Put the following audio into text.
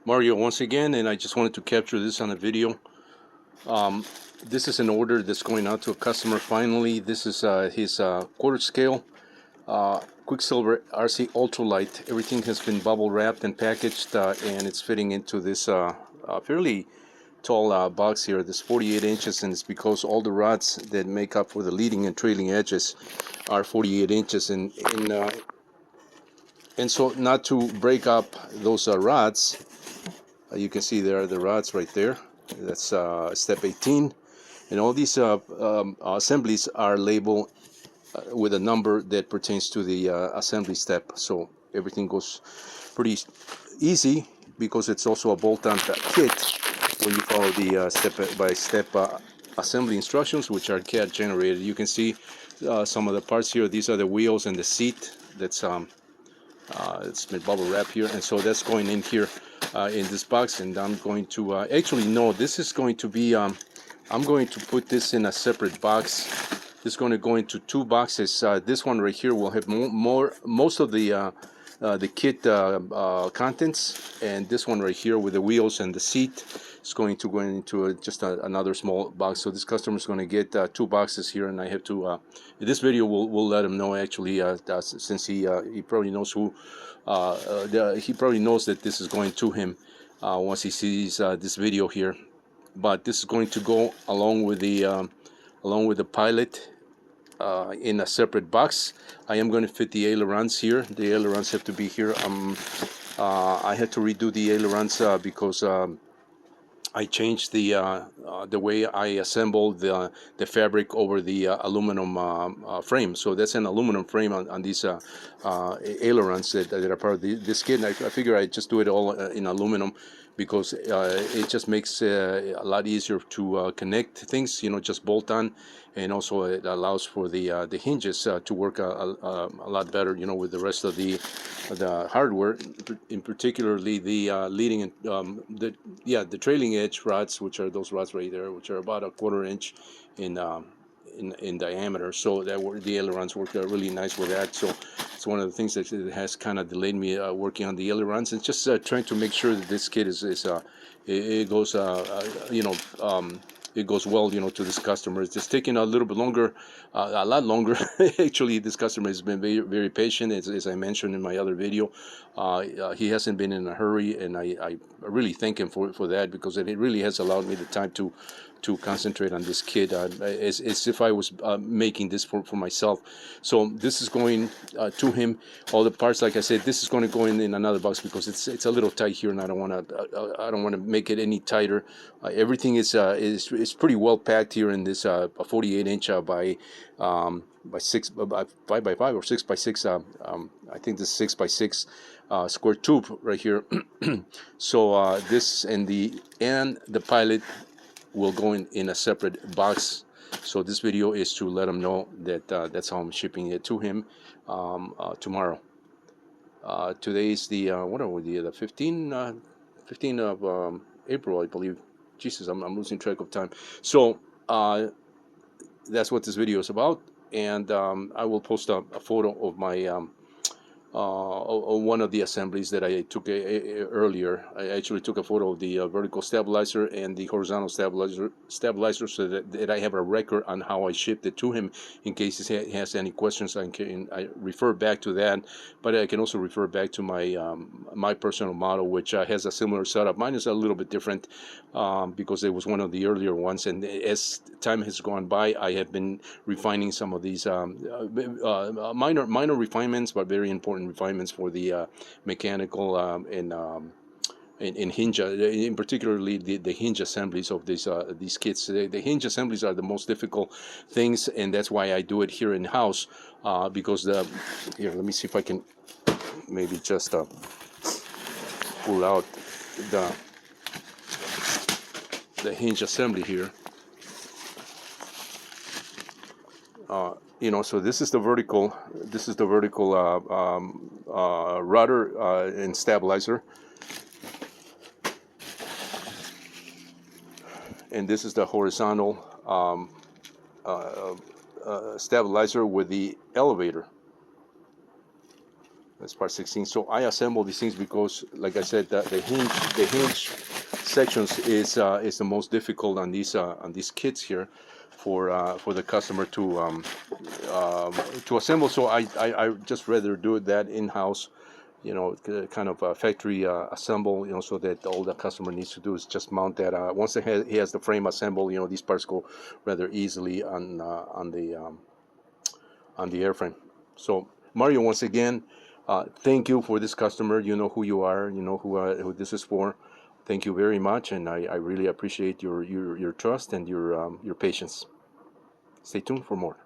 Mario once again, and I just wanted to capture this on a video. This is an order that's going out to a customer finally. This is his quarter scale Quicksilver RC Ultralight. Everything has been bubble wrapped and packaged, and it's fitting into this fairly tall box here. This 48 inches, and it's because all the rods that make up for the leading and trailing edges are 48 inches, and so not to break up those rods, you can see there are the rods right there. That's step 18, and all these assemblies are labeled with a number that pertains to the assembly step, so everything goes pretty easy because it's also a bolt-on kit when you follow the step-by-step assembly instructions, which are CAD generated. You can see some of the parts here. These are the wheels and the seat. That's it's been bubble wrapped here, and so that's going in here in this box. And I'm going to actually no, this is going to be I'm going to put this in a separate box. This is going to go into two boxes. This one right here will have most of the kit contents, and this one right here with the wheels and the seat is going to go into just another small box. So this customer is going to get two boxes here, and I have to. This video will let him know actually, since he probably knows who. He probably knows that this is going to him once he sees this video here. But this is going to go along with the pilot in a separate box. I am going to fit the ailerons here. The ailerons have to be here. I had to redo the ailerons because I changed the way I assembled the fabric over the aluminum frame. So that's an aluminum frame on these ailerons that are part of this kit. And I figure I just do it all in aluminum because it just makes a lot easier to connect things, just bolt on, and also it allows for the hinges to work a lot better, with the rest of the hardware, in particularly the leading and the trailing edge rods, which are those rods right there, which are about a 1/4 inch in diameter. So the ailerons work really nice with that. So it's one of the things that has kind of delayed me working on the ailerons, and just trying to make sure that this kit it goes it goes well, to this customer. It's just taking a little bit longer, a lot longer. Actually, this customer has been very, very patient, as I mentioned in my other video. He hasn't been in a hurry, and I really thank him for that, because it really has allowed me the time to concentrate on this kit as if I was making this for myself. So this is going to him. All the parts, like I said, this is going to go in another box because it's a little tight here, and I don't want to make it any tighter. Everything is pretty well packed here in this 48 inch by 5x5 or 6x6. I think this 6x6 square tube right here. So this and the pilot will go in a separate box. So this video is to let him know that that's how I'm shipping it to him tomorrow. Today is the what are we, the 15 of April, I believe. Jesus, I'm losing track of time. So that's what this video is about, and I will post a photo of my one of the assemblies that I took earlier. I actually took a photo of the vertical stabilizer and the horizontal stabilizer so that I have a record on how I shipped it to him. In case he has any questions, I refer back to that. But I can also refer back to my personal model, which has a similar setup. Mine is a little bit different because it was one of the earlier ones, and as time has gone by, I have been refining some of these minor refinements, but very important refinements for the mechanical and hinge, in particularly the hinge assemblies of these kits. The hinge assemblies are the most difficult things, and that's why I do it here in house. Because here, let me see if I can maybe just pull out the hinge assembly here. So this is the vertical rudder and stabilizer, and this is the horizontal stabilizer with the elevator. That's part 16. So I assemble these things because, like I said, the hinge sections is the most difficult on these kits here for the customer to assemble. So I just rather do that in-house, you know, kind of factory assemble, you know, so that all the customer needs to do is just mount that. Once he has the frame assembled, you know, these parts go rather easily on the airframe. So Mario, once again, thank you for this customer. You know who you are. You know who this is for. Thank you very much, and I really appreciate your trust and your patience. Stay tuned for more.